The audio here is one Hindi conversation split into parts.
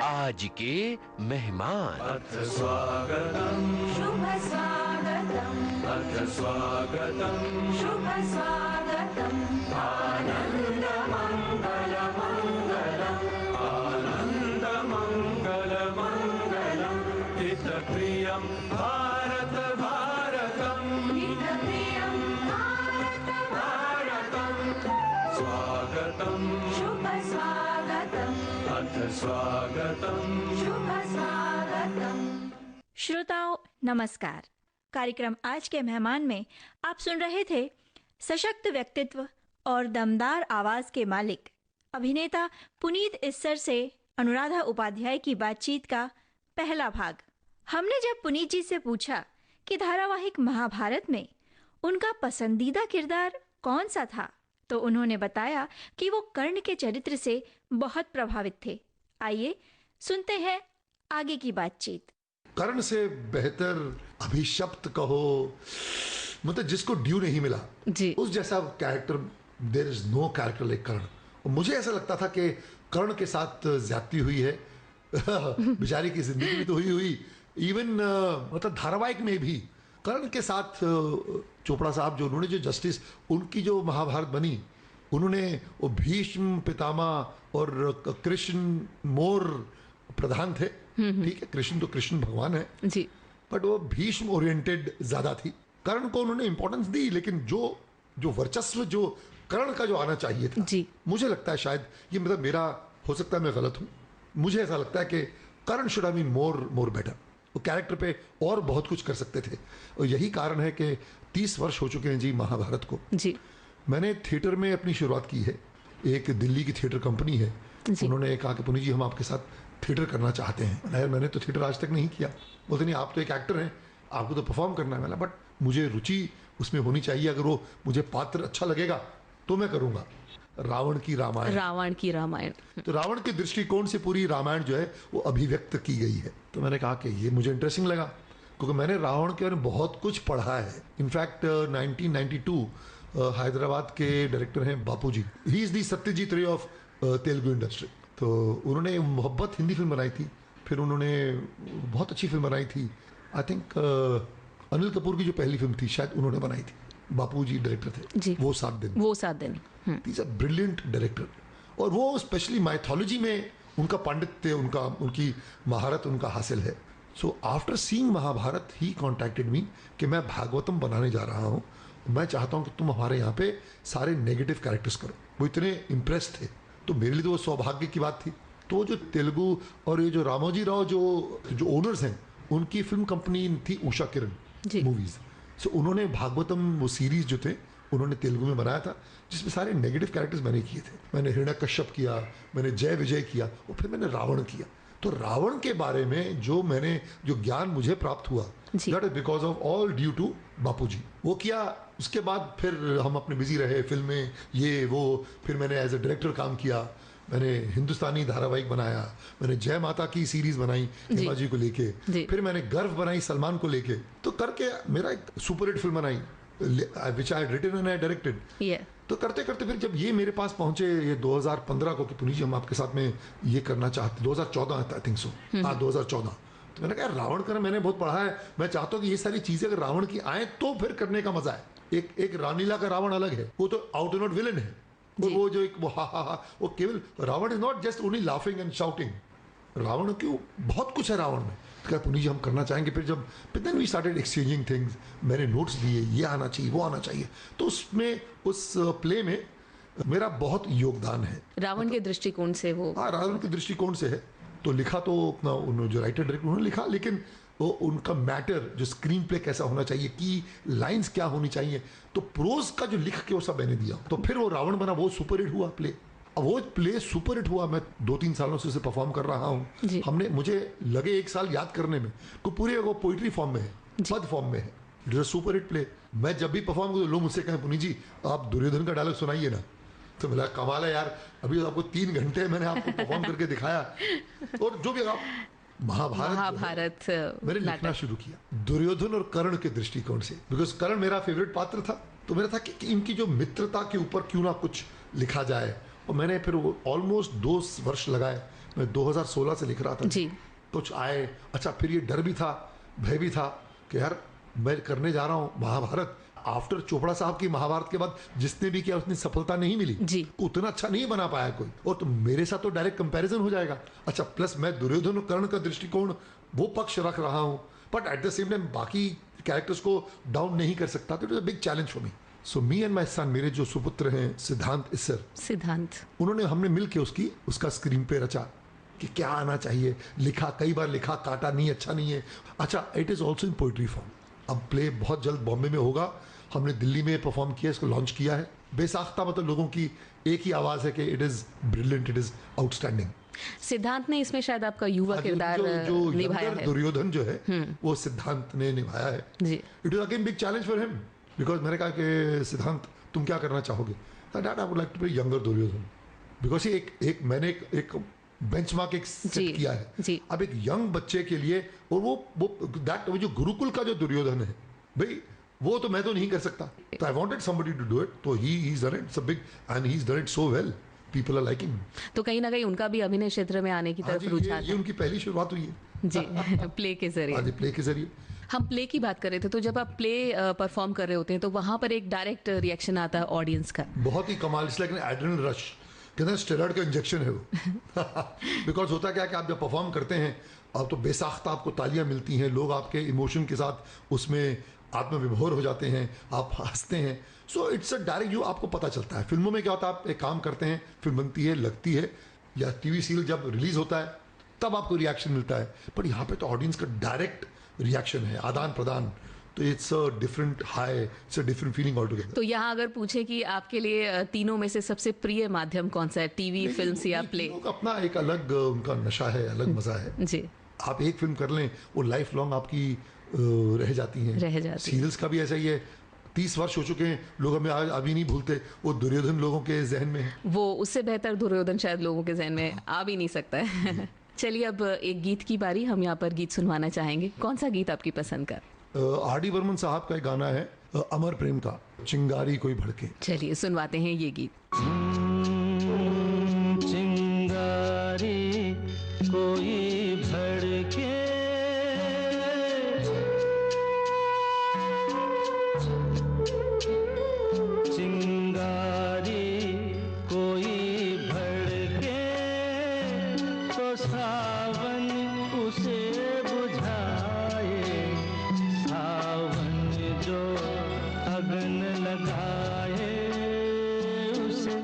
आज के मेहमान। अथ स्वागतम् शुभ स्वागतम् अथ स्वागतम् शुभ स्वागतम् आनन्द मङ्गल मङ्गलम् आनन्द मङ्गल मङ्गलम् हितप्रियं भारत भारतम् हितप्रियं भारत भारतम् स्वागतम् शुभ स्वागतम् अथ स्वागतम् शुभ स्वागतम्। श्रोताओं नमस्कार। कार्यक्रम आज के मेहमान में आप सुन रहे थे सशक्त व्यक्तित्व और दमदार आवाज के मालिक अभिनेता पुनीत इस्सर से अनुराधा उपाध्याय की बातचीत का पहला भाग। हमने जब पुनीत जी से पूछा कि धारावाहिक महाभारत में उनका पसंदीदा किरदार कौन सा था, तो उन्होंने बताया कि वो कर्ण के चरित्र से बहुत प्रभावित थे। आइए सुनते हैं आगे की बातचीत। कर्ण से बेहतर अभिशप्त कहो, मतलब जिसको ड्यू नहीं मिला जी। उस जैसा character, there is no character like Karna. और मुझे ऐसा लगता था कि कर्ण के साथ ज्यादती हुई है बेचारी की जिंदगी में तो हुई इवन मतलब धारावाहिक में भी कर्ण के साथ चोपड़ा साहब जो उन्होंने जो जस्टिस उनकी जो महाभारत बनी, उन्होंने वो भीष्म पितामह और कृष्ण मोर प्रधान थे। ठीक है, कृष्ण तो कृष्ण भगवान है जी। बट वो भीष्म ओरिएंटेड ज्यादा थी। कर्ण को उन्होंने इंपॉर्टेंस दी, लेकिन जो वर्चस्व जो कर्ण का जो आना चाहिए था जी। मुझे लगता है शायद ये मतलब मेरा हो सकता है मैं गलत हूं, मुझे ऐसा लगता है कि Karna should have been more better. वो कैरेक्टर पे और बहुत कुछ कर सकते थे और यही कारण है कि 30 वर्ष हो चुके हैं जी महाभारत को। जी। मैंने थिएटर में अपनी शुरुआत की है, एक दिल्ली की थिएटर कंपनी है, जी। उन्होंने कहा कि पुनीत जी हम आपके साथ थिएटर करना चाहते हैं। मैंने तो थिएटर आज तक नहीं किया। बोलते नहीं आप तो एक एक्टर हैं, आपको तो परफॉर्म करना है। मैंने बट मुझे रुचि उसमें होनी चाहिए, अगर वो मुझे पात्र अच्छा लगेगा तो मैं करूँगा। रावण की रामायण तो रावण के दृष्टिकोण से पूरी रामायण जो है वो अभिव्यक्त की गई है। तो मैंने कहा कि ये मुझे इंटरेस्टिंग लगा, क्योंकि मैंने रावण के बारे में बहुत कुछ पढ़ा है। इनफैक्ट 1992 हैदराबाद के डायरेक्टर हैं बापूजी, he is the Satyajit ray of Telugu industry. तो उन्होंने मोहब्बत हिंदी फिल्म बनाई थी, फिर उन्होंने बहुत अच्छी फिल्म बनाई थी, आई थिंक अनिल कपूर की जो पहली फिल्म थी शायद उन्होंने बनाई थी, बापूजी डायरेक्टर थे जी। वो 7 दिन। These are brilliant director. और वो स्पेशली माइथोलॉजी में उनका पांडित्य, उनकी महारत उनका हासिल है। सो आफ्टर सीइंग महाभारत ही कॉन्टैक्टेड मी कि मैं भागवतम बनाने जा रहा हूँ, मैं चाहता हूँ कि तुम हमारे यहाँ पे सारे नेगेटिव कैरेक्टर्स करो। वो इतने इम्प्रेस थे, तो मेरे लिए तो वो सौभाग्य की बात थी। तो जो तेलुगु और ये जो रामोजी राव जो ओनर्स हैं, उनकी फिल्म कंपनी थी उषा किरण मूवीज। सो उन्होंने भागवतम वो सीरीज जो थे उन्होंने तेलुगु में बनाया था, जिसमें सारे नेगेटिव कैरेक्टर्स मैंने किए थे। मैंने हिरण्यकश्यप किया, मैंने जय विजय किया और फिर मैंने रावण किया। तो रावण के बारे में जो ज्ञान मुझे प्राप्त हुआ, that is because of all due to Bapuji. वो किया, उसके बाद फिर हम अपने बिजी रहे, फिल्में ये वो, फिर मैंने एज ए डायरेक्टर काम किया, मैंने हिंदुस्तानी धारावाहिक बनाया, मैंने जय माता की सीरीज बनाई हेमा जी को लेके, फिर मैंने गर्व बनाई सलमान को लेके। तो करके मेरा एक सुपर हिट फिल्म बनाई which I had written and I directed. तो करते करते फिर जब ये मेरे पास पहुंचे ये 2015 को कि पुनीत जी हम आपके साथ में ये करना चाहते, 2014 आई थिंक सो, हाँ 2014। तो मैंने कहा रावण का मैंने बहुत पढ़ा है, मैं चाहता हूँ कि ये सारी चीजें अगर रावण की आए तो फिर करने का मजा है। एक रानीला का रावण अलग है, वो तो आउट एंड आउट विलन है। और वो जो एक वो केवल Ravan is not just only laughing and shouting. Ravan क्यों बहुत कुछ है रावण में। तो कहा पुनीत जी हम करना चाहेंगे। फिर then we started exchanging things, मैंने नोट्स दिए, ये आना चाहिए वो आना चाहिए। तो उसमें उस प्ले में मेरा बहुत योगदान है रावण के दृष्टिकोण से। वो हाँ रावण के दृष्टिकोण से है। तो लिखा तो अपना जो राइटर डायरेक्टर उन्होंने लिखा, लेकिन वो उनका मैटर जो स्क्रीन प्ले कैसा होना चाहिए, की लाइंस क्या होनी चाहिए, तो प्रोज का जो लिख के वो सब मैंने दिया। तो फिर वो रावण बना, वो सुपर हिट हुआ प्ले। अब वो प्ले सुपर हिट हुआ, मैं 2-3 सालों से उसे परफॉर्म कर रहा हूँ। हमने मुझे लगे 1 साल याद करने में, को पूरे वो पोइट्री फॉर्म में है, पद फॉर्म में है। It is super hit play. मैं जब भी परफॉर्म करूँ लोग मुझसे कहें पुनीत जी आप दुर्योधन का डायलॉग सुनाइए ना। तो बोला कमाल है यार, अभी आपको 3 घंटे मैंने आपको परफॉर्म करके दिखाया। और जो भी आप महाभारत मैंने लिखना शुरू किया दुर्योधन और कर्ण के दृष्टिकोण से, बिकॉज कर्ण मेरा फेवरेट पात्र था। तो मेरा था कि इनकी जो मित्रता के ऊपर क्यों ना कुछ लिखा जाए। और मैंने फिर ऑलमोस्ट 2 वर्ष लगाए मैं 2016 से लिख रहा था जी। तो आए, अच्छा फिर ये डर भी था, भय भी था कि यार मैं करने जा रहा हूँ महाभारत। आफ्टर चोपड़ा साहब की महाभारत के बाद जिसने भी किया उसने सफलता नहीं मिली जी। उतना अच्छा नहीं बना पाया कोई, और तो मेरे साथ तो डायरेक्ट कंपैरिजन हो जाएगा। अच्छा प्लस मैं दुर्योधन और कर्ण का दृष्टिकोण वो पक्ष रख रहा हूँ, but at the same time बाकी कैरेक्टर्स को डाउन नहीं कर सकता, तो it is a big challenge for me. So me and my son, मेरे जो सुपुत्र हैं सिद्धांत इस्सर, सिद्धांत, उन्होंने हमने मिल के उसका स्क्रीन पे रचा कि क्या आना चाहिए, लिखा, कई बार लिखा, काटा, नहीं अच्छा नहीं है। अच्छा it is also in poetry form. अब प्ले बहुत जल्द बॉम्बे में होगा, हमने दिल्ली में परफॉर्म किया, इसको लॉन्च किया है। बेसाख्ता मतलब लोगों की एक ही आवाज है कि it is brilliant, it is outstanding. सिद्धांत ने इसमें शायद आपका युवा किरदार जो निभाया younger है। दुर्योधन जो है वो सिद्धांत ने निभाया है जी। It is again big challenge for him, because मैंने कहा कि सिद्धांत तुम क्या करना चाहोगे, dad I would like to be younger Duryodhan, because एक मैंने एक बेंचमार्क एक जी, सेट किया है। जी। अब एक यंग बच्चे के लिए, और वो जो गुरुकुल का जो दुर्योधन है भाई, वो तो मैं तो नहीं कर सकता, तो I wanted somebody to do it, तो he is done it, it's a big and he is done it so well, people are liking. तो कहीं ना कहीं उनका भी अभिनय क्षेत्र में आने की तरफ रुझान ये है। उनकी पहली शुरुआत हुई है जी, प्ले के जरिए। आज प्ले के जरिए। हम प्ले की बात कर रहे थे, तो जब आप प्ले परफॉर्म कर रहे होते हैं तो वहां पर एक डायरेक्ट रिएक्शन आता है ऑडियंस का। बहुत ही कमाल, it's like an adrenal rush, कहते हैं स्टेरॉइड का इंजेक्शन है वो। बिकॉज होता क्या है कि आप जब परफॉर्म करते हैं आप तो बेसाख्ता आपको तालियां मिलती हैं, लोग आपके इमोशन के साथ उसमें आत्मविभोर हो जाते हैं, आप हंसते हैं। सो इट्स अ डायरेक्ट, जो आपको पता चलता है। फिल्मों में क्या होता है, आप एक काम करते हैं, फिल्म बनती है, लगती है, या टीवी सीरियल जब रिलीज होता है तब आपको रिएक्शन मिलता है, पर यहाँ पे तो ऑडियंस का डायरेक्ट रिएक्शन है, आदान प्रदान, तो it's a different high, it's a different feeling all together. तो यहाँ अगर पूछे कि आपके लिए तीनों में से सबसे प्रिय माध्यम कौन सा है, टीवी, फिल्म या प्ले? अपना एक अलग उनका नशा है, अलग मजा है जी। आप एक फिल्म कर लें वो लाइफ लॉन्ग आपकी रह जाती हैं। रह जाती है। सीरियल्स का भी ऐसा ही है, 30 वर्ष हो चुके हैं, लोग हमें आज अभी नहीं भूलते, वो दुर्योधन लोगों के जहन में है। वो उससे बेहतर दुर्योधन शायद लोगों के जहन में आ भी नहीं सकता है। चलिए अब एक गीत की बारी, हम यहाँ पर गीत सुनवाना चाहेंगे। कौन सा गीत आपकी पसंद का? आर.डी. बर्मन साहब का एक गाना है अमर प्रेम का, चिंगारी कोई भड़के। चलिए सुनवाते हैं ये गीत। चिंगारी कोई भड़के, चिंगारी कोई भड़के तो सावन उसे बुझाए, सावन जो अगन लगाए उसे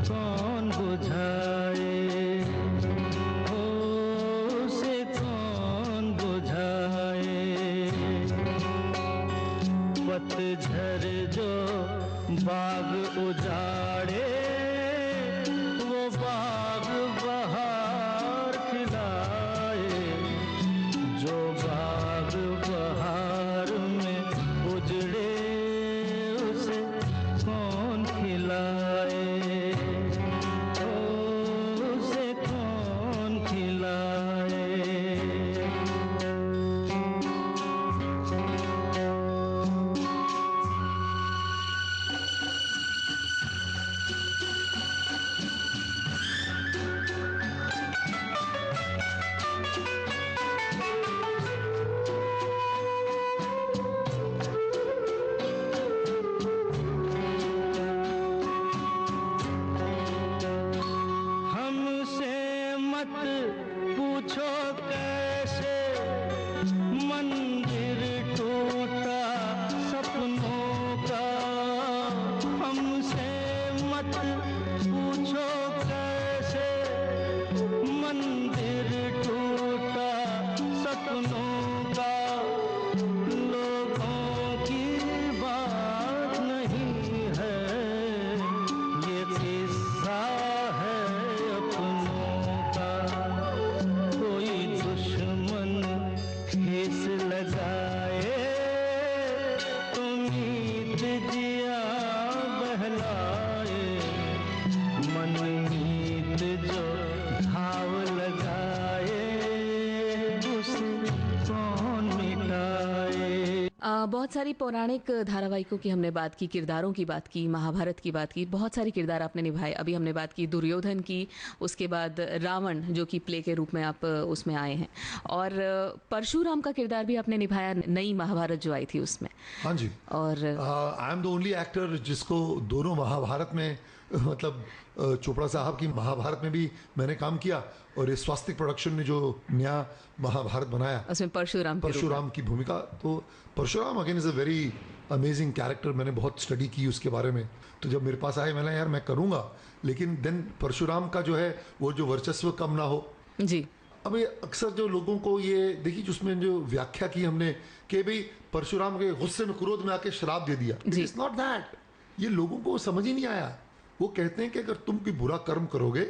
कौन बुझाए, ओ उसे कौन बुझाए। पतझर जो बाग उजाड़े वो बाग बहार खिलाए, जो बाग बहार में उजड़े उसे कौन खिलाए, ओ उसे कौन खिलाए। बहुत सारी पौराणिक धारावाहिकों की हमने बात की, किरदारों की बात की, महाभारत की बात की, बहुत सारे किरदार आपने निभाए। अभी हमने बात की दुर्योधन की, उसके बाद रावण जो कि प्ले के रूप में आप उसमें आए हैं, और परशुराम का किरदार भी आपने निभाया नई महाभारत जो आई थी उसमें। हाँ जी। और I am the only actor जिसको दोनों महाभारत में मतलब चोपड़ा साहब की महाभारत में भी मैंने काम किया, और ये स्वास्तिक प्रोडक्शन ने जो नया महाभारत बनाया उसमें परशुराम की भूमिका। तो Parshuram again is a very amazing character. मैंने बहुत स्टडी की उसके बारे में। तो जब मेरे पास आए मैंने यार मैं करूँगा, लेकिन देन परशुराम का जो है वो जो वर्चस्व कम ना हो जी। अब ये अक्सर जो लोगों को ये देखिए जिसमें जो व्याख्या की हमने कि भाई परशुराम के गुस्से में क्रोध में आके शराब दे दिया, इट्स नॉट दैट। ये लोगों को समझ ही नहीं आया। वो कहते हैं कि अगर तुम कोई बुरा कर्म करोगे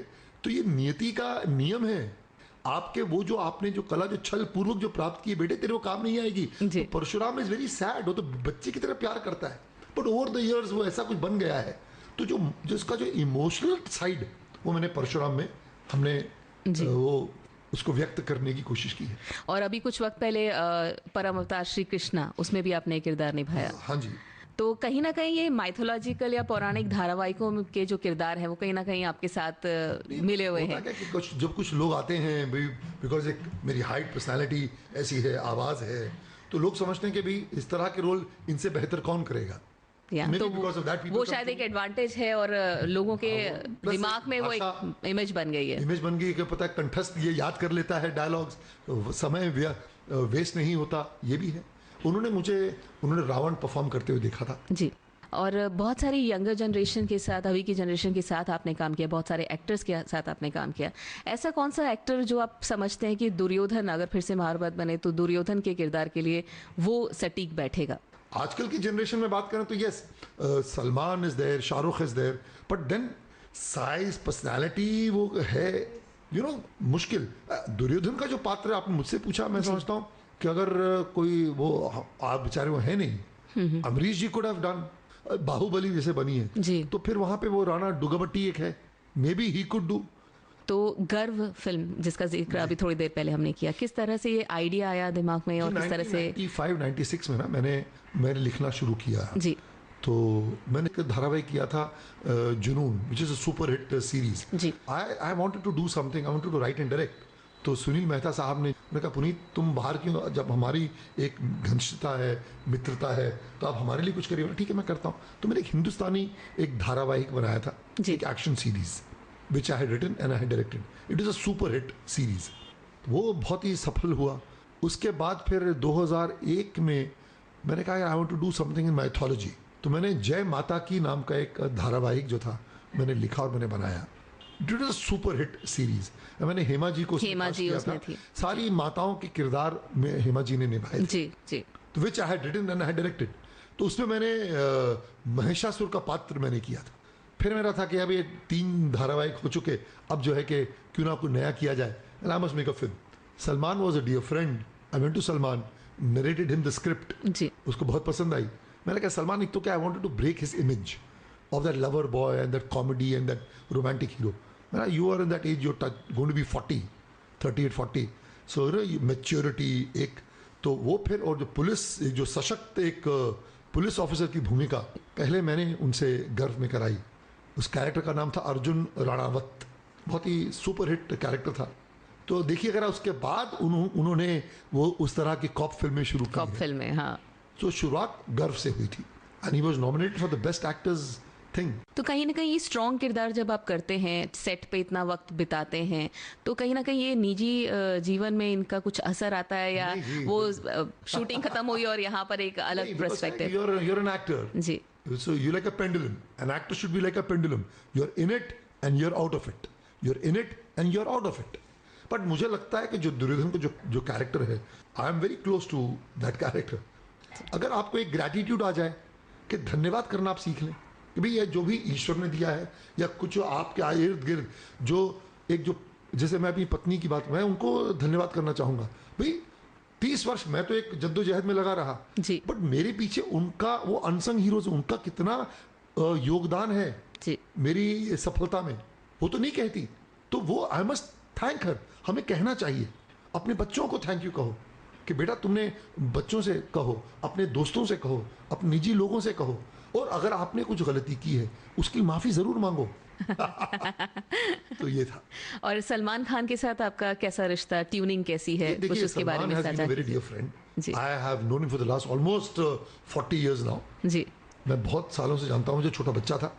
तो ये नियति का नियम है। आपके वो जो आपने जो कला जो छल पूर्वक जो प्राप्त की बेटे तेरे वो काम नहीं आएगी। तो परशुराम इज वेरी सैड, वो तो बच्चे की तरह प्यार करता है, बट ओवर द इयर्स वो ऐसा कुछ बन गया है। तो जो जिसका जो इमोशनल साइड वो मैंने परशुराम में हमने वो उसको व्यक्त करने की कोशिश की है। और अभी कुछ वक्त पहले परम अवतार श्री कृष्णा, उसमें भी आपने किरदार निभाया। हाँ जी। तो कहीं ना कहीं ये माइथोलॉजिकल या पौराणिक धारावाहिकों के जो किरदार हैं वो कहीं ना कहीं आपके साथ मिले हुए हैं। जब कुछ लोग आते हैं बिकॉज एक मेरी हाइट पर्सनालिटी ऐसी है, आवाज है, तो लोग समझते हैं कि भाई इस तरह के रोल इनसे बेहतर कौन करेगा। तो वो शायद एक एडवांटेज है, और लोगों के दिमाग में वो एक इमेज बन गई है। इमेज बन गई कि पता है कंठस्थ ये याद कर लेता है डायलॉग्स, समय वेस्ट नहीं होता, ये भी है। उन्होंने रावण परफॉर्म करते हुए देखा था जी। और बहुत सारी यंगर जनरेशन के साथ, अभी की जनरेशन के साथ आपने काम किया, बहुत सारे एक्टर्स के साथ आपने काम किया। ऐसा कौन सा एक्टर जो आप समझते हैं कि दुर्योधन अगर फिर से महाभारत बने तो दुर्योधन के किरदार के लिए वो सटीक बैठेगा? आजकल की जनरेशन में बात करें तो yes, Salman is there, Shahrukh is there, but then size personality वो है मुश्किल। दुर्योधन का जो पात्र आपने मुझसे पूछा, मैं समझता हूँ कि अगर कोई वो आप बेचारे वो है नहीं, अमरीश जी कुड हैव डन, बाहुबली जैसे बनी है जी। तो फिर वहां पे वो राणा दुर्गावती एक है, may be he could do. तो गर्व फिल्म जिसका जिक्र अभी थोड़ी देर पहले हमने किया, किस तरह से ये आइडिया आया दिमाग में और किस तरह से? 95-96 में ना मैंने लिखना शुरू किया जी। तो मैंने एक धारावाहिक किया था Junoon, which is a super hit series जी। I wanted to do something, I wanted to write and direct. तो सुनील मेहता साहब ने कहा पुनीत तुम बाहर क्यों, जब हमारी एक घनिष्ठता है, मित्रता है, तो आप हमारे लिए कुछ करिए। ठीक है मैं करता हूँ। तो मैंने एक हिंदुस्तानी एक धारावाहिक बनाया था, एक action series which I had written and I had directed. It is a super hit series. वो बहुत ही सफल हुआ। उसके बाद फिर 2001 में मैंने कहा I want to do something in mythology. तो मैंने जय माता की नाम का एक धारावाहिक जो था मैंने लिखा और मैंने बनाया। It is a super hit series. मैंने हेमा जी को उसमें थी। सारी माताओं के किरदार में हेमा जी ने निभाए जी जी। तो which I had written and I had directed. तो उसमें मैंने महिषासुर का पात्र मैंने किया था। फिर मेरा था कि अब ये 3 धारावाहिक हो चुके, अब जो है कि क्यों ना कोई नया किया जाए, and I must make a film. Salman was a dear friend, I went to Salman, narrated him the script जी। उसको बहुत पसंद आई। मैंने कहा सलमान एक तो क्या, I wanted to break his image of that lover boy and that comedy and that romantic hero. Man, you are in that age, you're going to be 40, 38-40. So maturity एक तो वो फिर, और जो पुलिस जो सशक्त एक पुलिस ऑफिसर की भूमिका पहले मैंने उनसे गर्व में कराई। उस कैरेक्टर का नाम था अर्जुन राणावत, बहुत ही सुपर हिट कैरेक्टर था। तो देखिए अगर उसके बाद उन्होंने वो उस तरह की कॉप फिल्में शुरू की। कॉप फिल्में, हाँ। तो शुरुआत गर्व से हुई थी and he was nominated for the best actors thing. तो कहीं ना कहीं स्ट्रॉन्ग किरदार जब आप करते हैं, सेट पे इतना वक्त बिताते हैं, तो कहीं ना कहीं ये निजी जीवन में इनका कुछ असर आता है, या वो शूटिंग खत्म हुई और यहाँ पर एक अलग पर्सपेक्टिव? You're an actor. जी। So you're like a pendulum. An actor should be like a pendulum. You're in it and you're out of it. You're in it and you're out of it. But मुझे लगता है कि जो दुर्योधन का जो कैरेक्टर है, I am very close to that character. अगर आपको एक ग्रैटिट्यूड आ जाए कि धन्यवाद करना आप सीख लें कि भाई ये जो भी ईश्वर ने दिया है, या कुछ आपके इर्द गिर्द जो जैसे मैं अपनी पत्नी की बात, मैं उनको धन्यवाद करना चाहूँगा। भाई 30 वर्ष मैं तो एक जद्दोजहद में लगा रहा, बट मेरे पीछे उनका वो अनसंग हीरोज, उनका कितना योगदान है जी। मेरी सफलता में, वो तो नहीं कहती, तो वो आई मस्ट थैंक हर। हमें कहना चाहिए, अपने बच्चों को थैंक यू कहो कि बेटा तुमने बच्चों से कहो, अपने दोस्तों से कहो, अपने निजी लोगों से कहो, और अगर आपने कुछ गलती की है उसकी माफी जरूर मांगो। तो ये था। और सलमान खान के साथ आपका कैसा रिश्ता, ट्यूनिंग कैसी है, कुछ देखिए, उसके बारे में सलमान has been साझा a very कीजिए। dear friend. Ji. I have known him for the last almost 40 years now. जी मैं बहुत सालों से जानता हूँ, मुझे छोटा बच्चा था,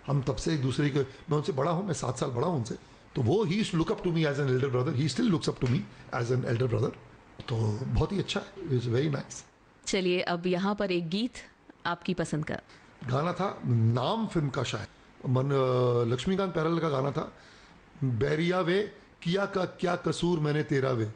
हम तब से एक दूसरे के, मैं उनसे बड़ा हूँ, मैं 7 साल बड़ा हूँ उनसे, तो वो he look up to me as an elder brother, he still looks up to me as an elder brother. तो बहुत ही अच्छा है, इज वेरी नाइस। चलिए अब यहाँ पर एक गीत आपकी पसंद का। गाना था नाम फिल्म का, शायद लक्ष्मीकांत प्यारेलाल का गाना था, बैरिया वे किया का क्या कसूर मैंने तेरा वे।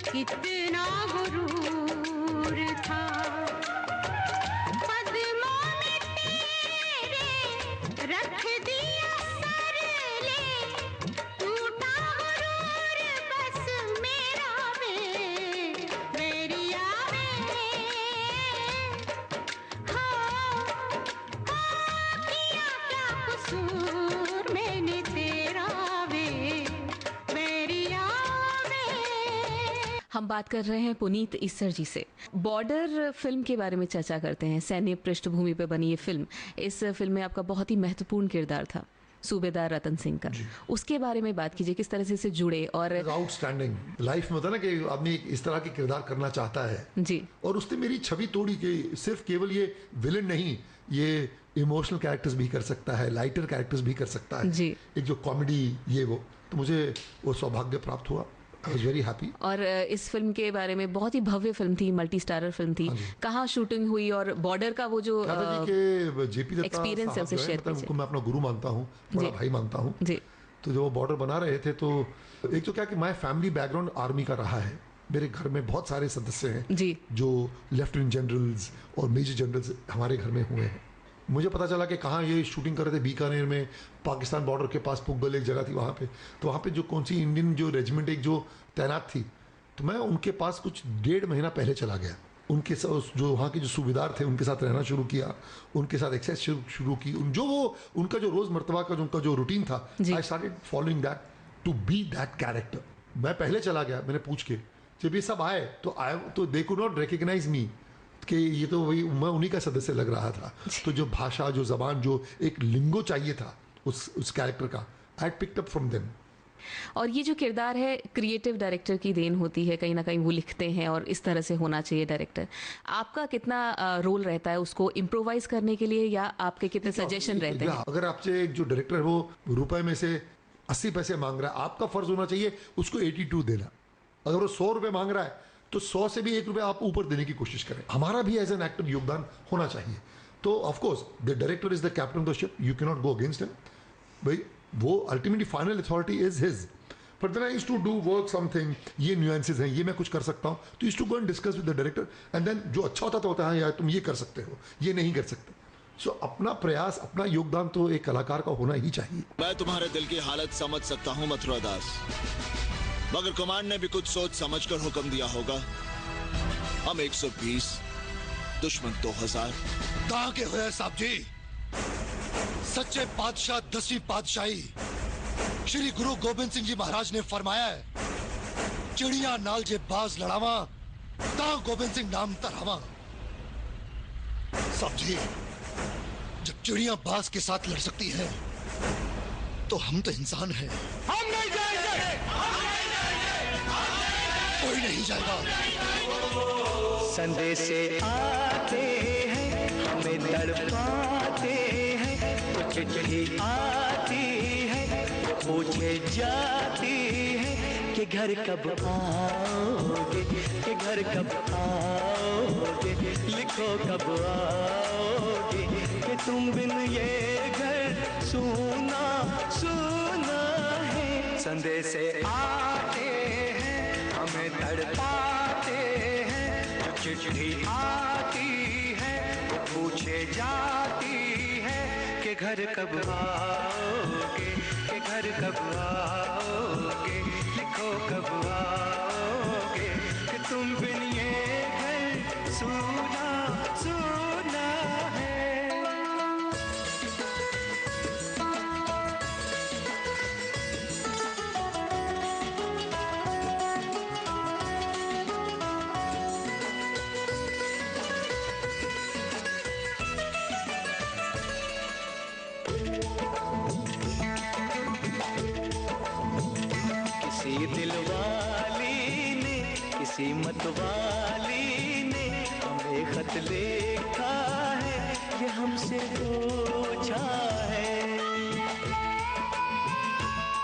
कितना गुरूर था, पद्मों में तेरे रख दिया सर ले, टूटा गुरूर बस मेरा वे, मेरी आवे हो किया क्या कसूर मैंने तेरा वे, मेरी आवे। हम बात कर रहे हैं पुनीत इस्सर जी से। बॉर्डर फिल्म के बारे में चर्चा करते हैं। सैन्य पृष्ठभूमि पर बनी ये फिल्म, इस फिल्म में आपका बहुत ही महत्वपूर्ण किरदार था, सूबेदार रतन सिंह का। उसके बारे में बात कीजिए, किस तरह से इसे जुड़े। और आउटस्टैंडिंग लाइफ में होता है ना कि आदमी इस तरह के किरदार करना चाहता है जी, और उसने मेरी छवि तोड़ी कि सिर्फ केवल ये विलन नहीं, ये इमोशनल कैरेक्टर्स भी कर सकता है, लाइटर कैरेक्टर्स भी कर सकता है जी। एक जो कॉमेडी ये वो, तो मुझे वो सौभाग्य प्राप्त हुआ। I was very happy. और इस फिल्म के बारे में, बहुत ही भव्य फिल्म थी, मल्टी स्टारर फिल्म थी। कहाँ शूटिंग हुई और बॉर्डर का वो जो जेपी दत्ता experience है, साहब उसे जो है, share मतलब कीजिए। उनको मैं अपना गुरु मानता हूँ, बड़ा जी। भाई मानता हूँ। जी तो जब वो बॉर्डर बना रहे थे तो एक तो क्या कि माय फैमिली बैकग्राउंड आर्मी का रहा है, मेरे घर में बहुत सारे सदस्य हैं जी जो लेफ्टिनेंट जनरल्स और मेजर जनरल्स हमारे घर में हुए हैं। मुझे पता चला कि कहाँ ये शूटिंग कर रहे थे, बीकानेर में, पाकिस्तान बॉर्डर के पास पुगल एक जगह थी वहाँ पे। तो वहाँ पे जो कौन सी इंडियन जो रेजिमेंट एक जो तैनात थी, तो मैं उनके पास कुछ 1.5 महीना पहले चला गया। उनके साथ जो वहाँ के जो सूबेदार थे उनके साथ रहना शुरू किया, उनके साथ एक्सरसाइज शुरू की। जो वो उनका जो रोज़मर्तबा का जो उनका जो रूटीन था, I started following that to be that character. मैं पहले चला गया, मैंने पूछ के, जब ये सब आए तो they could not recognise me कि ये तो वही मैं उन्हीं का सदस्य लग रहा था। तो जो भाषा, जो जबान, जो एक लिंगो चाहिए था, उस कैरेक्टर का, I picked up from them. और ये जो किरदार है क्रिएटिव डायरेक्टर की देन होती है, कहीं ना कहीं वो लिखते हैं और इस तरह से होना चाहिए डायरेक्टर। आपका कितना रोल रहता है उसको इम्प्रोवाइज करने के लिए, या आपके कितने सजेशन रहते हैं? अगर आपसे जो डायरेक्टर है वो रुपए में से 80 पैसे मांग रहा है, आपका फर्ज होना चाहिए उसको 82 देना। अगर वो 100 रुपए मांग रहा है तो 100 से भी 1 रुपया आप ऊपर देने की कोशिश करें। हमारा भी एज एन एक्टर योगदान होना चाहिए। तो of course the director is the captain of the ship, you can not go against him. भाई वो ultimately final authority is his. But then I used to do work something, ये न्यूएंसेस हैं, ये मैं कुछ कर सकता हूँ, तो used to go and discuss with the director, and then जो अच्छा होता तो होता है यार तुम ये कर सकते हो, ये नहीं कर सकते। सो अपना प्रयास, अपना योगदान तो एक कलाकार का होना ही चाहिए। मैं तुम्हारे दिल की हालत समझ सकता हूँ मथुरा दास, मगर कमांड ने भी कुछ सोच समझ कर हुक्म दिया होगा। हम 120, दुश्मन 2000। कहाँ के हुए साहब जी? सच्चे बादशाह 10वीं पातशाही श्री गुरु गोबिंद सिंह जी महाराज ने फरमाया है, चिड़िया नाल जे बाज लड़ावा ता गोबिंद सिंह नाम तरावा। साहब जी, जब चिड़िया बाज के साथ लड़ सकती है तो हम तो इंसान हैं। हम नहीं जाएंगे, कोई नहीं जाएगा। संदेशे आते हैं हमें तड़पाते हैं, कुछ चिट्ठी आती है पूछे जाती है कि घर कब आओगे, कि घर कब आओगे, लिखो कब आओगे, कि तुम बिन ये घर सूना सूना है। संदेशे आते हैं हमें तड़पाते हैं, जो चिट्ठी आती है वो पूछे जाती है कि घर कब आओगे, कि घर कब आओगे, लिखो कब आओगे, कि तुम बिन ये घर सूना सूना है। किसी दिलवाली ने, किसी मतवाली ने हमें खत लिखा है, ये हमसे पूछा है।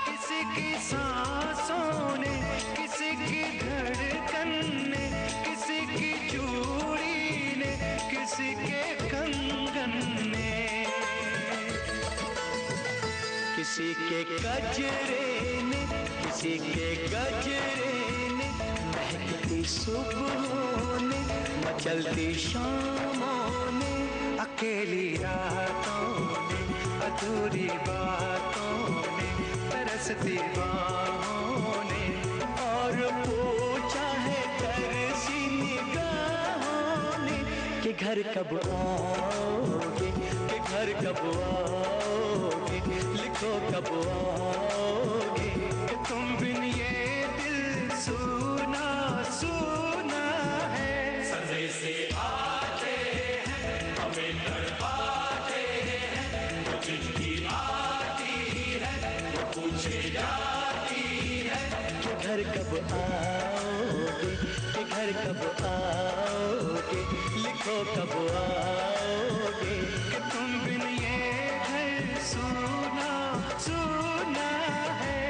किसी की सांसों ने, किसी की धड़कन ने, किसी की चूड़ी ने, किसी के कंगन ने, किसी के गजरे ने, किसी के गजरे ने, महकती सुबहों ने, मचलती शामों ने, अकेली रातों ने, अधूरी बातों ने, तरसती बाहों ने, और पूछा है तरसी निगाहों ने कि घर कब आओगे, कि घर कब आओगे, लिखो कब आओगे, कि तुम बिन ये दिल सूना सूना है। संदेशे आते हैं हमें तड़पाते हैं, जो चिट्ठी आती है वो पूछे जाती है कि घर कब आओगे, कि घर कब आओगे, लिखो कब आओगे, कि तुम बिन ये घर सूना सूना है।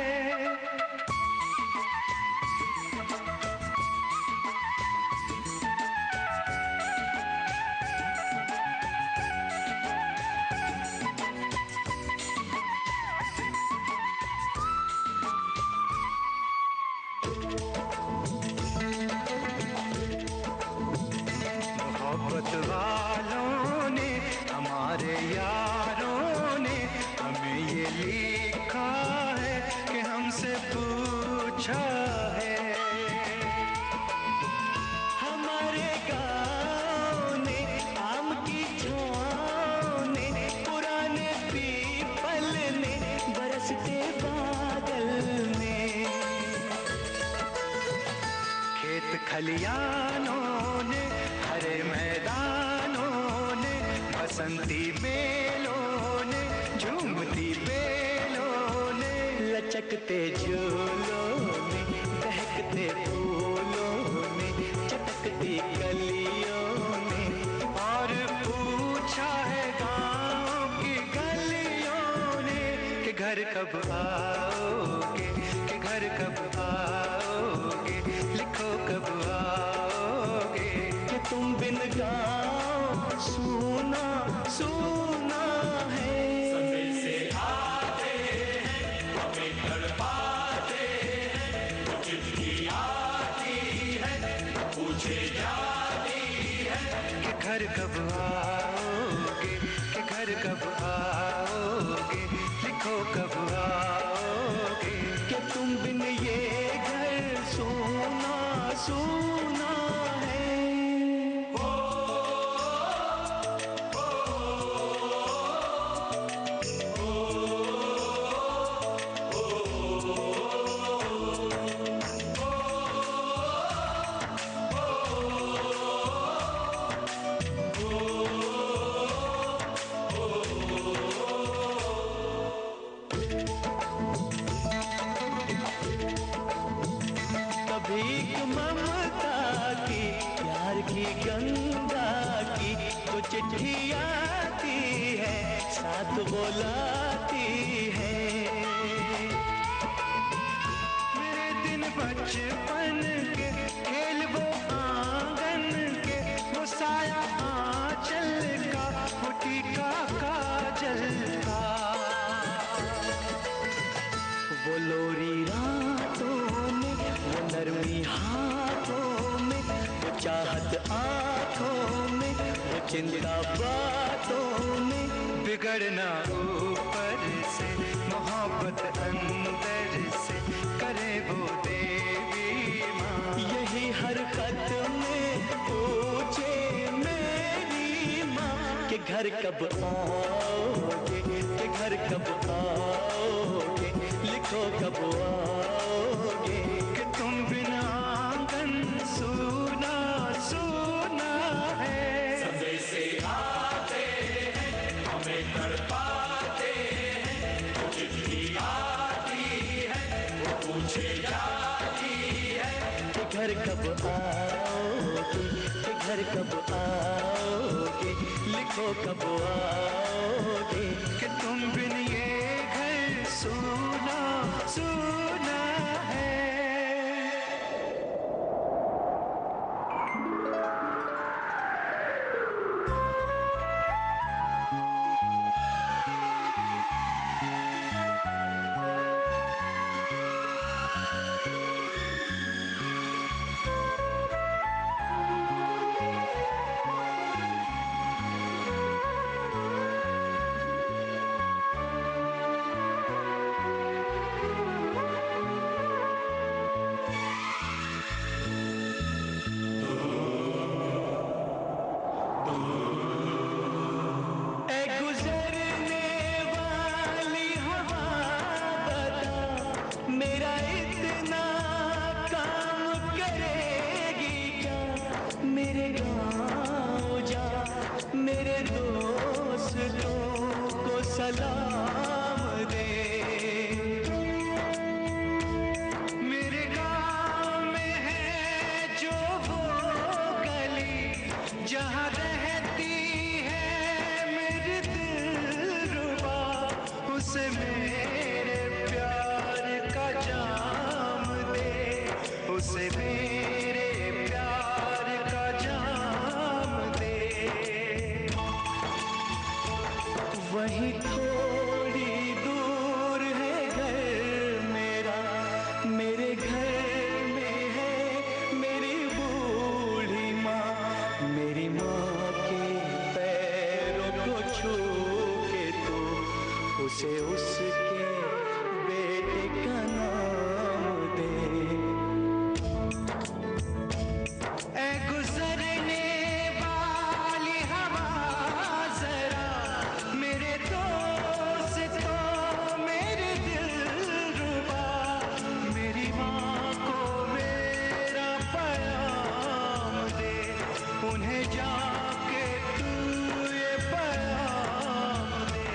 मोहब्बत वालों ने, हमारे यारों ने हमें ये लिखा है कि हमसे पूछा है। हमारे गाँव ने, आम की छाँव ने, पुराने पीपल ने, बरसते बादल ने, खेत खलियानों ने, हरे मैदानों ने, बसंती बेलों ने, झूमती लटकते झूलों में बहकते फूलों में चटकती कलियों में और पूछा है गाँव की गलियों ने कि घर कब आओगे, कि घर कब आओगे, लिखो कब आओगे, कि तुम बिन गाँव सूना सूना है। समय से आते हैं हमें तड़पाते हैं, चिट्ठी आती है पूछे जाती है कि घर कब आओगे, कि घर कब आओगे, लिखो कब आओगे, कि तुम बिन ये घर सूना सूना है। भीख ममता की प्यार की गंगा की तो चिट्ठी आती है साथ बुलाती है। मेरे दिन बचपन के खेल वो आंगन के वो साया आंचल का वो टीका काजल का वो लोरी रातों में वो नरमी हाथों में वो चाहत आंखों में वो चिंता बातों में बिगड़ना ऊपर से मोहब्बत अंदर से करे वो देवी माँ। यही हरकत में पूछे मेरी माँ कि घर कब आओगे, कि घर कब आओगे, लिखो कब आओगे, कि तुम बिना आंगन सूना सूना है। समय से आते हैं हमें तड़पाते हैं, वो चिट्ठी आती है वो पूछे जाती है कि घर कब आओगे, कि घर कब आओगे, लिखो कब आओगे, कि तुम बिन ये घर सूना सूना है। सलाम दे। मेरे गाँव में है जो वो गली जहाँ रहती है मेरी दिलरुबा, उसे मेरे प्यार का जाम दे, उसे मेरे प्यार का जाम दे। वही थोड़ी दूर है घर मेरा, मेरे घर में है मेरी बूढ़ी माँ। मेरी माँ के पैरों को छू के तो उसे उसके बेटे का नाम दे। ऐ गुजरने वाली हवा जरा मेरे दोस्तों मेरे दिलरुबा, मेरी माँ को मेरा पैगाम दे, उन्हें जाके तू ये पैगाम दे।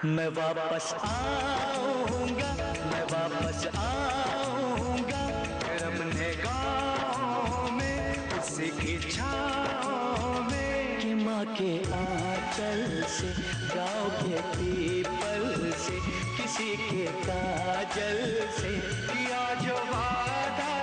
मैं वापस आऊंगा, मैं वापस आऊंगा, फिर अपने गाँव में उसी की छाँव में, कि माँ के आंचल से, गाँव के पीपल से, किसी के काजल से किया जो वादा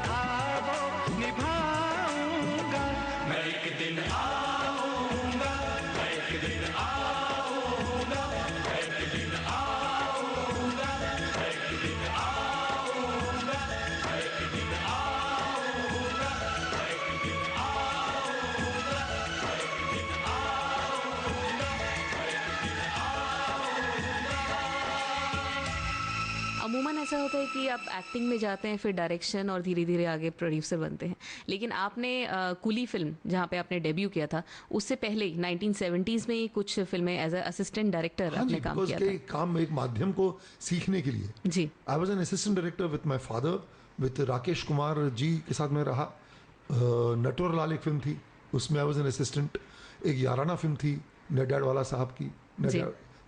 था वो निभाऊंगा। मैं एक दिन आऊंगा, मैं एक दिन आऊंगा, मैं एक दिन आऊंगा, मैं एक दिन आऊंगा, मैं एक दिन आऊंगा, मैं एक दिन आऊंगा, मैं एक दिन आऊंगा, मैं एक दिन अमूमन ऐसा होता है कि आप एक्टिंग में जाते हैं, फिर डायरेक्शन और धीरे धीरे आगे प्रोड्यूसर बनते हैं। लेकिन आपने कुली फिल्म जहाँ पे आपने डेब्यू किया था, उससे पहले 1970s में ही कुछ फिल्में एज अ असिस्टेंट डायरेक्टर आपने काम किया था। काम एक माध्यम को सीखने के लिए जी। I was an assistant director with my father, with Rakesh Kumar ji के साथ मैं रहा। नटवर लाल एक फिल्म थी, उसमें आई वॉज एन असिस्टेंट। एक याराना फिल्म थी नडियाडवाला साहब की,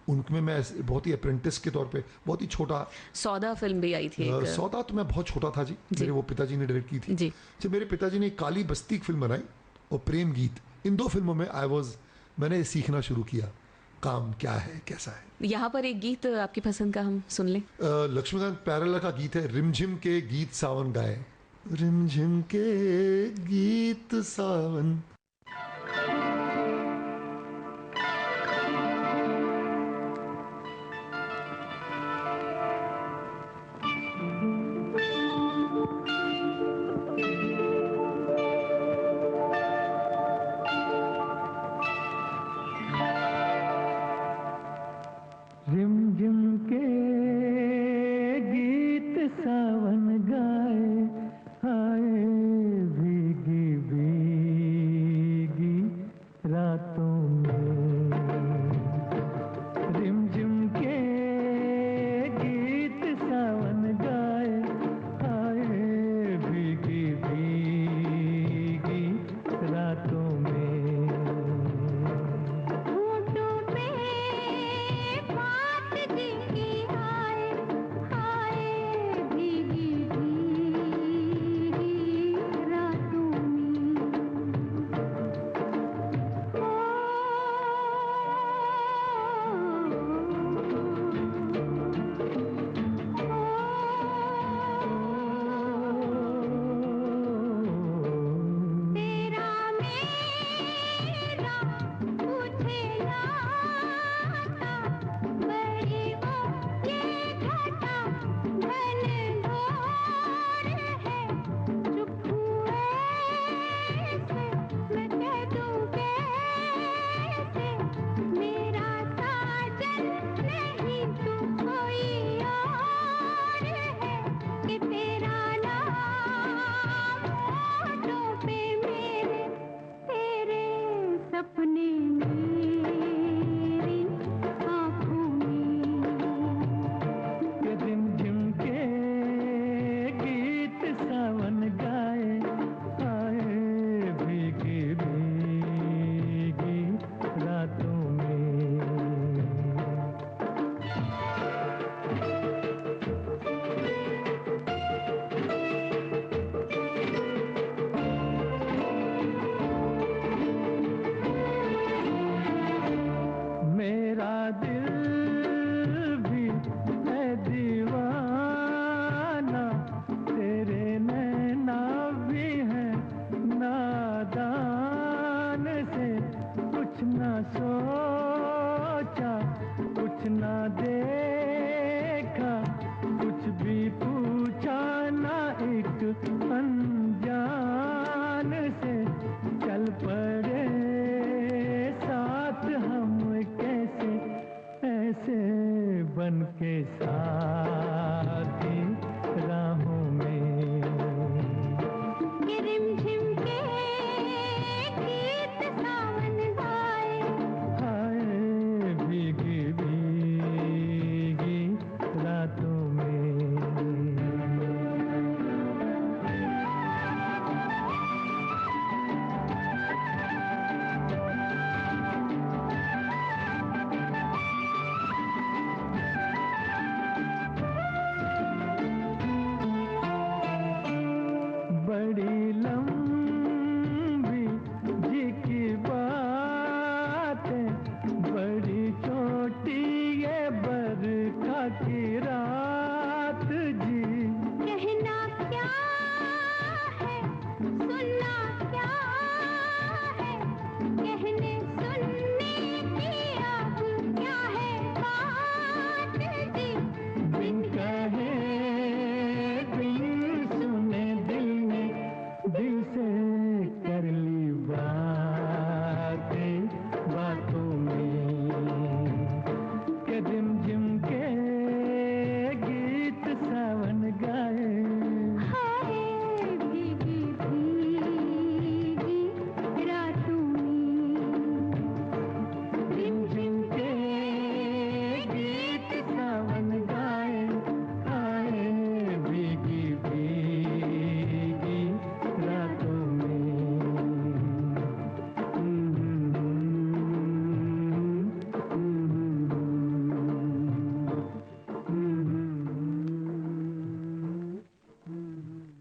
उनमें मैं बहुत ही अप्रेंटिस के तौर पे, बहुत ही छोटा। सौदा फिल्म भी आई थी। सौदा तो मैं बहुत छोटा था जी, मेरे वो पिताजी ने डायरेक्ट की थी जी। जब मेरे पिताजी ने काली बस्ती फिल्म बनाई और प्रेम गीत, इन दो फिल्मों में मैंने सीखना शुरू किया काम क्या है, कैसा है। यहाँ पर एक गीत आपकी पसंद का हम सुन लें। लक्ष्मीकांत प्यारेलाल का गीत है, रिमझिम के गीत सावन गाए, रिमझिम के गीत सावन। रिमझिम के गीत सावन गाए, आए भीगी भीगी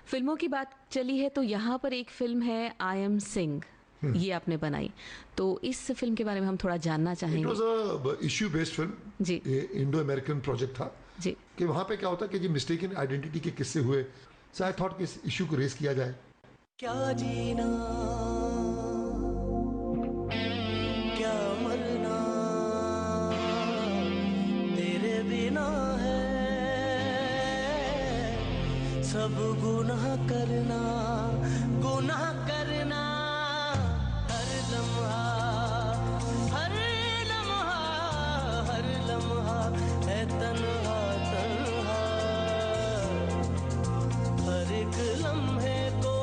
फिल्मों की बात चली है तो यहाँ पर एक फिल्म है आई एम सिंह, ये आपने बनाई, तो इस फिल्म के बारे में हम थोड़ा जानना इट चाहेंगे। Was a issue based film जी इंडो अमेरिकन प्रोजेक्ट था जी कि वहां पे क्या होता कि जी मिस्टेकन आइडेंटिटी के किस्से हुए, सो आई थॉट कि इस इश्यू को रेस किया जाए। क्या जीना क्या मरना तेरे बिना है, सब गुनाह करना गुनाह करना, हर लम्हा हर लम्हा हर लम्हा है तन्हा तन्हा, हर एक लम्हे को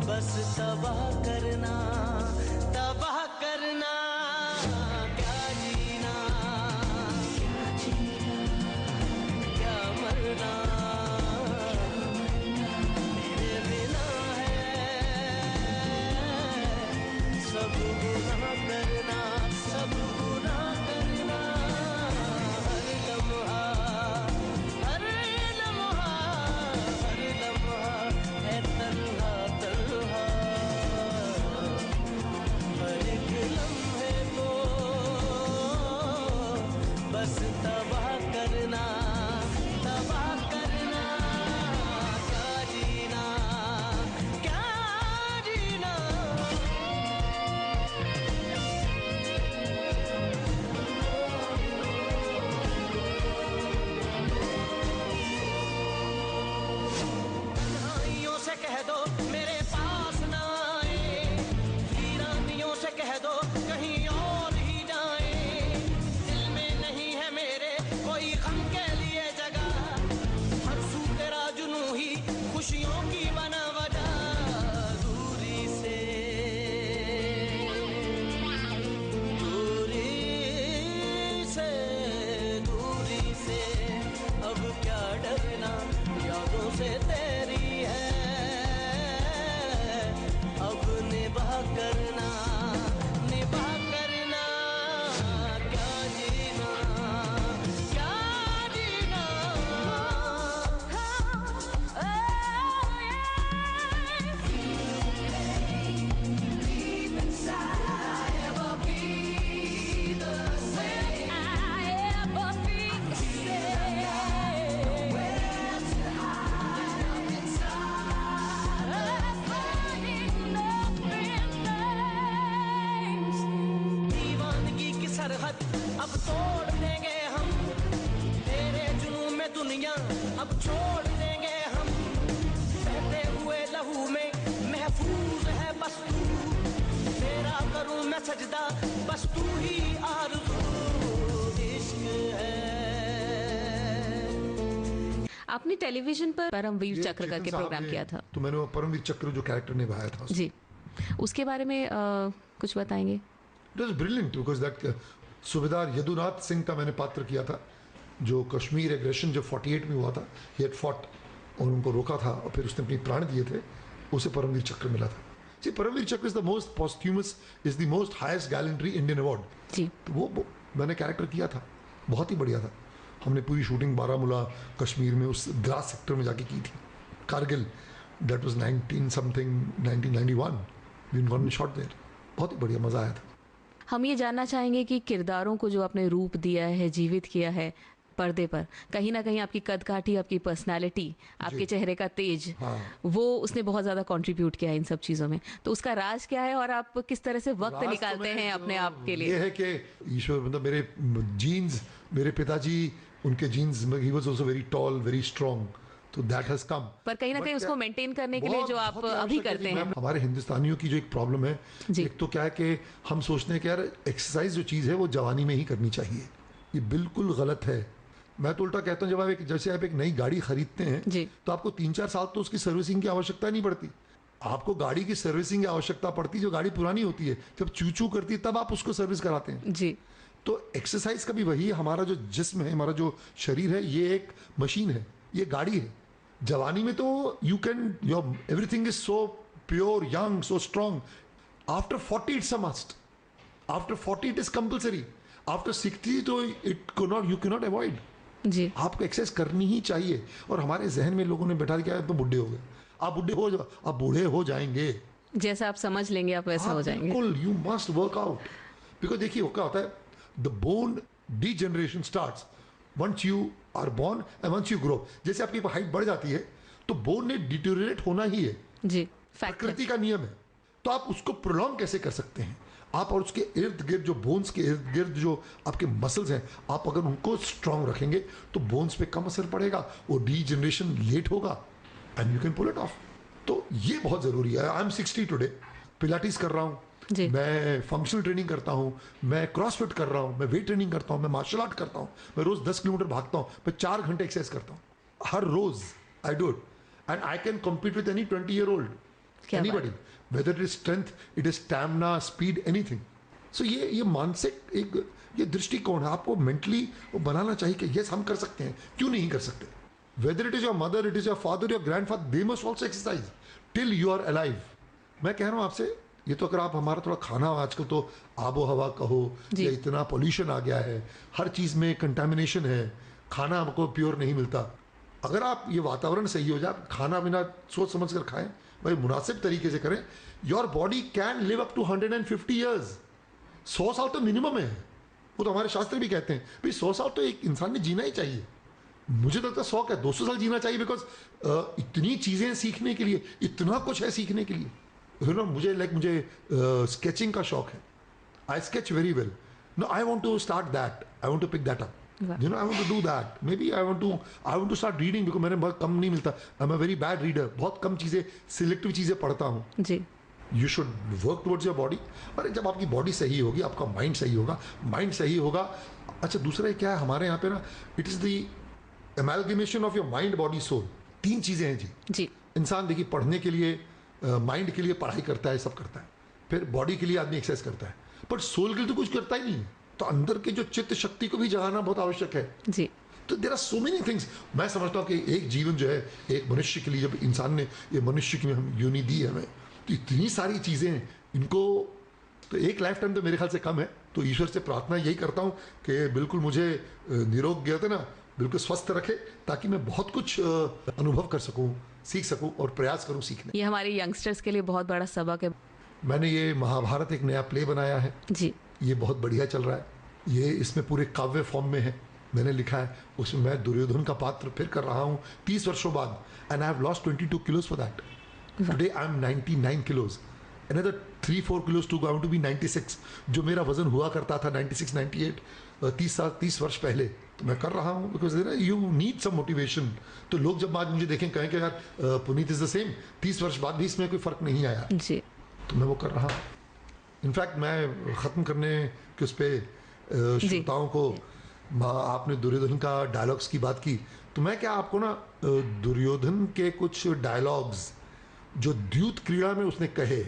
बस तबाह करना तबाह करना, क्या जीना क्या मरना तेरे बिना है, सब गुनाह करना सब गुनाह करना, हर लम्हा हर लम्हा हर लम्हा है तन्हा तन्हा, हर एक लम्हे को बस तबाह करना तबाह करना, क्या जीना क्या जीना। तन्हाइयों से कह दो मेरे पास ना आए, वीरानियों से कह दो कहीं और ही जाए, दिल में नहीं है मेरे कोई गम के लिए जगह, हर सू तेरा जुनू ही खुशियों की बना वजह, दूरी से दूरी से दूरी से अब क्या डरना, यादों से तेरी है अब निभा करना क्या जीना क्या जीना। दीवानगी की सरहद अब तोड़ देंगे हम, तेरे जुनून में दुनिया अब छोड़ देंगे हम, बहते हुए लहू में महफूज है बस तू, तेरा करूं मैं सजदा बस तू ही आरज़ू, इश्क है। आपने टेलीविजन पर परमवीर ये चक्र चेतन करके साहब प्रोग्राम ने- किया था। तो मैंने वो परमवीर चक्र जो कैरेक्टर निभाया था जी, उसके बारे में कुछ बताएंगे। It was brilliant because that सूबेदार यदुनाथ सिंह का मैंने पात्र किया था, जो कश्मीर एग्रेशन जब 48 में हुआ था, ही हैड फॉट और उनको रोका था और फिर उसने अपने प्राण दिए थे, उसे परमवीर चक्र मिला था। See Paramvir Chakra is the most posthumous is the most highest gallantry Indian award. जी तो वो मैंने कैरेक्टर किया था, बहुत ही बढ़िया था। हमने पूरी शूटिंग बारामूला कश्मीर में उस ग्रास सेक्टर में जाके की थी, Kargil, that was 1991 we gone shot there, बहुत ही बढ़िया, मजा आया था। हम ये जानना चाहेंगे कि किरदारों को जो आपने रूप दिया है, जीवित किया है पर्दे पर, कहीं ना कहीं आपकी कदकाठी, आपकी पर्सनालिटी, आपके चेहरे का तेज, हाँ। वो उसने बहुत ज्यादा कंट्रीब्यूट किया है इन सब चीजों में, तो उसका राज क्या है और आप किस तरह से वक्त राज तो निकालते मैं हैं जो- अपने आप के ये लिए। है कि ईश्वर मतलब मेरे जीन्स, मेरे पिताजी, उनके genes, he was also very tall, very strong, तो दैट हैज कम। पर कहीं ना कहीं उसको मेंटेन करने के लिए जो आप अभी करते हैं। हमारे हिंदुस्तानियों की जो एक प्रॉब्लम है, जी। एक तो क्या है कि हम सोचते हैं कि यार एक्सरसाइज जो चीज़ है वो जवानी में ही करनी चाहिए, ये बिल्कुल गलत है। मैं तो उल्टा कहता हूँ, जब आप जैसे आप एक नई गाड़ी खरीदते हैं जी। तो आपको 3-4 साल तो उसकी सर्विसिंग की आवश्यकता नहीं पड़ती, आपको गाड़ी की सर्विसिंग की आवश्यकता पड़ती है जो गाड़ी पुरानी होती है, जब चू चू करती है तब आप उसको सर्विस कराते हैं। जी तो एक्सरसाइज का भी वही है, हमारा जो जिस्म है, हमारा जो शरीर है, ये एक मशीन है, ये गाड़ी है। जवानी में तो you can, your everything is so pure, young, so strong. After 40 it's a must, after 40 it is compulsory, after 60 तो it can not, you can not avoid. जी। आपको एक्सरसाइज करनी ही चाहिए। और हमारे जहन में लोगों ने बैठा दिया तो बुढ़े हो गए, आप बुढ़े हो जाओ, आप बूढ़े हो जाएंगे, जैसा आप समझ लेंगे आप वैसा हो जाएंगे। बिल्कुल, you must work out. Because देखिए वो क्या होता है, the bone degeneration starts once you are born and once you grow. जैसे आपकी हाइट बढ़ जाती है तो बोन ने डिटोरिएट होना ही है, जी, फैक्ट है। प्रकृति का नियम है। तो आप उसको प्रोलॉन्ग कैसे कर सकते हैं? आप और उसके इर्द गिर्द जो बोन्स के इर्द गिर्द जो आपके मसल्स हैं, आप अगर उनको स्ट्रांग रखेंगे तो बोन्स पे कम असर पड़ेगा, वो डीजनरेशन लेट होगा and you can pull it off. तो ये बहुत जरूरी है। आई एम 60 टुडे, पिलाटिस कर रहा हूँ, जी। मैं फंक्शनल ट्रेनिंग करता हूँ, मैं क्रॉसफिट कर रहा हूँ, मैं वेट ट्रेनिंग करता हूँ, मैं मार्शल आर्ट करता हूँ, मैं रोज 10 किलोमीटर भागता हूँ, मैं 4 घंटे एक्सरसाइज करता हूँ हर रोज। I do it and I can compete with any 20-year-old, क्या बात। Anybody, whether it is strength, it is stamina, speed, anything. So ये मानसिक एक ये दृष्टिकोण है, आपको मेंटली वो बनाना चाहिए कि यस हम कर सकते हैं, क्यों नहीं कर सकते। Whether it is your mother, it is your father, your grandfather, they must also exercise till you are alive. मैं कह रहा हूँ आपसे, ये तो अगर आप हमारा थोड़ा खाना, आजकल तो आबो हवा कहो या इतना पोल्यूशन आ गया है, हर चीज में कंटामिनेशन है, खाना हमको प्योर नहीं मिलता। अगर आप ये वातावरण सही हो जाए, खाना बिना सोच समझ कर खाएं, भाई मुनासिब तरीके से करें, your body can live up to 150 years. 100 साल तो मिनिमम है, वो तो हमारे शास्त्र भी कहते हैं भाई 100 साल तो एक इंसान ने जीना ही चाहिए। मुझे तो लगता है 100 क्या 200 साल जीना चाहिए, बिकॉज इतनी चीजें सीखने के लिए, इतना कुछ है सीखने के लिए। यू नो, मुझे स्केचिंग का शौक है, I sketch very well. No, I want to start that, I want to pick that up, you know, I want to do that. Maybe I want to start reading, because मैंने बहुत कम नहीं मिलता, I am a very bad reader, बहुत कम चीजें, सिलेक्टिव चीजें पढ़ता हूँ। जी, you should work towards your body. और जब आपकी बॉडी सही होगी, आपका माइंड सही होगा, माइंड सही होगा। अच्छा, दूसरा क्या है हमारे यहाँ पे ना, it is the amalgamation of your mind, body, soul. 3 चीजें हैं जी। जी, इंसान देखिए पढ़ने के लिए, माइंड के लिए पढ़ाई करता है, सब करता है, फिर बॉडी के लिए आदमी एक्सरसाइज करता है, पर सोल के लिए तो कुछ करता ही नहीं है। तो अंदर के जो चित्त शक्ति को भी जगाना बहुत आवश्यक है। जी, तो there are so many things. मैं समझता हूँ कि एक जीवन जो है एक मनुष्य के लिए, जब इंसान ने ये मनुष्य की हम यूनि दी है हमें, तो इतनी सारी चीजें, इनको तो एक लाइफ टाइम तो मेरे ख्याल से कम है। तो ईश्वर से प्रार्थना यही करता हूँ कि बिल्कुल मुझे निरोग कहते ना, बिल्कुल स्वस्थ रखे, ताकि मैं बहुत कुछ अनुभव कर सकूँ, सीख सकूँ और प्रयास करूँ सीखने। ये हमारे यंगस्टर्स के लिए बहुत बड़ा सबक है। मैंने ये महाभारत एक नया प्ले बनाया है जी, ये बहुत बढ़िया चल रहा है। ये इसमें पूरे काव्य फॉर्म में है, मैंने लिखा है। उसमें मैं दुर्योधन का पात्र फिर कर रहा हूँ 30 वर्षों बाद, and I have lost 22 kilos for that. Today I am 99 kilos, another 3-4 kilos to go, I want to be 96, जो मेरा वजन हुआ करता था 96-98 30 वर्ष पहले। तो मैं कर रहा हूँ because you need some motivation. तो लोग जब आज मुझे देखें कहें कि यार पुनीत इज द सेम, 30 वर्ष बाद भी इसमें कोई फर्क नहीं आया, जी, तो मैं वो कर रहा हूँ। इनफैक्ट मैं ख़त्म करने के उस पर श्रोताओं को, आपने दुर्योधन का डायलॉग्स की बात की, तो मैं क्या आपको ना दुर्योधन के कुछ डायलॉग्स जो द्यूत क्रीड़ा में उसने कहे,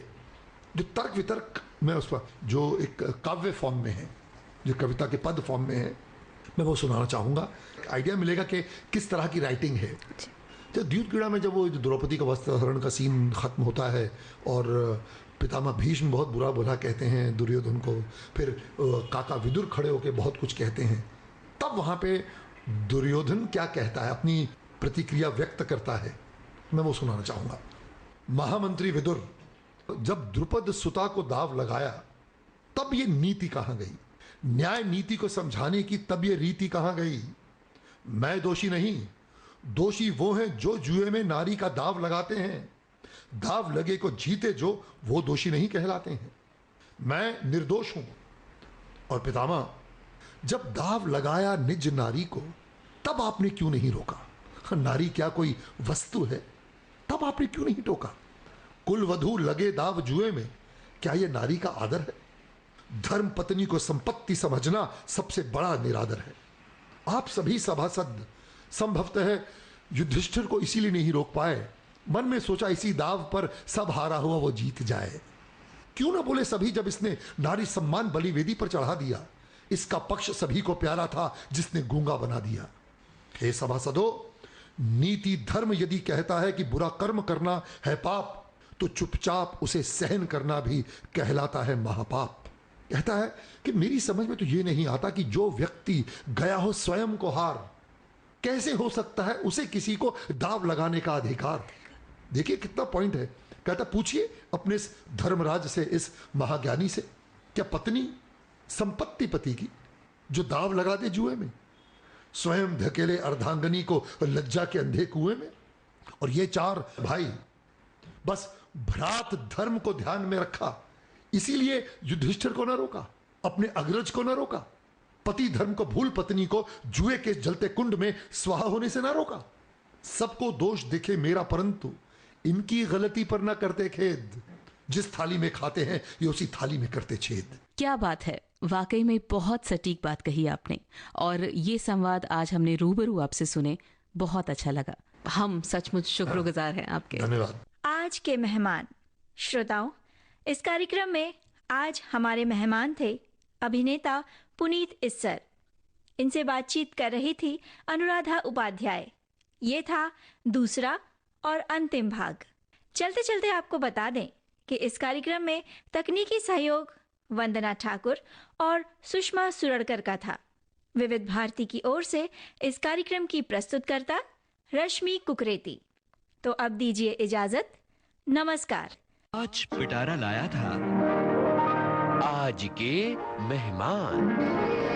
जो तर्क वितर्क में उस पर जो एक काव्य फॉर्म में है, जो कविता के पद फॉर्म में है, मैं वो सुनाना चाहूँगा। आइडिया मिलेगा कि किस तरह की राइटिंग है। जब द्यूत क्रीड़ा में जब वो द्रौपदी का वस्त्रहरण का सीन खत्म होता है और पितामह भीष्म बहुत बुरा बुरा कहते हैं दुर्योधन को, फिर काका विदुर खड़े होकर बहुत कुछ कहते हैं, तब वहाँ पे दुर्योधन क्या कहता है, अपनी प्रतिक्रिया व्यक्त करता है, मैं वो सुनाना चाहूँगा। महामंत्री विदुर, जब द्रुपद सुता को दाव लगाया तब ये नीति कहाँ गई, न्याय नीति को समझाने की तब ये रीति कहाँ गई। मैं दोषी नहीं, दोषी वो हैं जो जुए में नारी का दाव लगाते हैं, दाव लगे को जीते जो, वो दोषी नहीं कहलाते हैं। मैं निर्दोष हूं। और पितामह, जब दाव लगाया निज नारी को तब आपने क्यों नहीं रोका। नारी क्या कोई वस्तु है, तब आपने क्यों नहीं टोका। कुलवधू लगे दाव जुए में, क्या यह नारी का आदर है। धर्म पत्नी को संपत्ति समझना सबसे बड़ा निरादर है। आप सभी सभासद संभवतः युधिष्ठिर को इसीलिए नहीं रोक पाए, मन में सोचा इसी दाव पर सब हारा हुआ वो जीत जाए। क्यों ना बोले सभी जब इसने नारी सम्मान बलिवेदी पर चढ़ा दिया, इसका पक्ष सभी को प्यारा था जिसने गूंगा बना दिया। हे सभासदों, नीति धर्म यदि कहता है कि बुरा कर्म करना है पाप, तो चुपचाप उसे सहन करना भी कहलाता है महापाप। कहता है कि मेरी समझ में तो ये नहीं आता कि जो व्यक्ति गया हो स्वयं को हार, कैसे हो सकता है उसे किसी को दाव लगाने का अधिकार? देखिए कितना पॉइंट है। कहता पूछिए अपने इस धर्मराज से, इस महाज्ञानी से, क्या पत्नी संपत्ति पति की जो दाव लगा दे जुए में, स्वयं धकेले अर्धांगनी को लज्जा के अंधे कुएं में? और ये चार भाई बस भ्रात धर्म को ध्यान में रखा, इसीलिए युधिष्ठिर को न रोका, अपने अग्रज को न रोका, पति धर्म को भूल पत्नी को जुए के जलते कुंड में स्वाहा होने से न रोका। सबको दोष दिखे मेरा, परंतु इनकी गलती पर न करते खेद। जिस थाली में खाते हैं ये उसी थाली में करते छेद। क्या बात है, वाकई में बहुत सटीक बात कही आपने। और ये संवाद आज हमने रूबरू आपसे सुने, बहुत अच्छा लगा। हम सचमुच शुक्रगुजार हैं आपके। धन्यवाद। आज के मेहमान। श्रोताओं, इस कार्यक्रम में आज हमारे मेहमान थे अभिनेता पुनीत इस्सर। इनसे बातचीत कर रही थी अनुराधा उपाध्याय। ये था दूसरा और अंतिम भाग। चलते चलते आपको बता दें कि इस कार्यक्रम में तकनीकी सहयोग वंदना ठाकुर और सुषमा सुरड़कर का था। विविध भारती की ओर से इस कार्यक्रम की प्रस्तुतकर्ता रश्मि कुकरेती। तो अब दीजिए इजाजत। नमस्कार। आज पिटारा लाया था आज के मेहमान।